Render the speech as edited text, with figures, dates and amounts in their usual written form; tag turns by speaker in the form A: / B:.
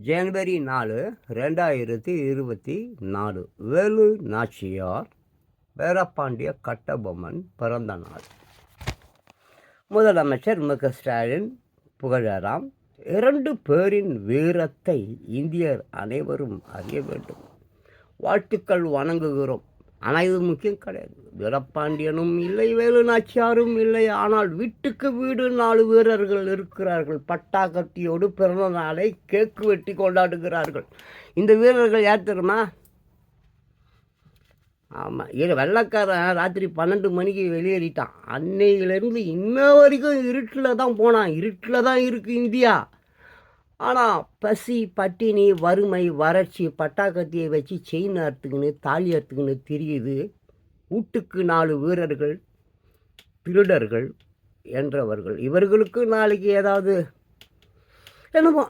A: ஜனவரி 4, 2024 வேலு நாச்சியார் வீரபாண்டிய கட்டபொம்மன் பிறந்த நாள். முதலமைச்சர் மு.க. ஸ்டாலின் புகழாராம். 2 பேரின் வீரத்தை இந்தியர் அனைவரும் அறிய வேண்டும். வாழ்த்துக்கள், வணங்குகிறோம். ஆனால் இது முக்கியம் கிடையாது. வீரபாண்டியனும் இல்லை, வேலு நாச்சியாரும் இல்லை. ஆனால் வீட்டுக்கு வீடு 4 வீரர்கள் இருக்கிறார்கள். பட்டா கத்தியோடு பிறந்த நாளை கேக்கு வெட்டி கொண்டாடுகிறார்கள். இந்த வீரர்கள் யார் தெரியுமா? ஆமாம், வெள்ளைக்காரன் ராத்திரி 12 மணிக்கு வெளியேறிட்டான். அன்னையிலேருந்து இன்ன வரைக்கும் இருட்டில் தான் போனான். இருட்டில் தான் இருக்குது இந்தியா. ஆனால் பசி, பட்டினி, வறுமை, வறட்சி, பட்டாக்கத்தியை வச்சு செயின் அறுத்துக்குன்னு, தாலி அறுத்துக்குன்னு தெரியுது. வீட்டுக்கு 4 வீரர்கள், திருடர்கள் என்றவர்கள். இவர்களுக்கு நாளைக்கு ஏதாவது என்னமோ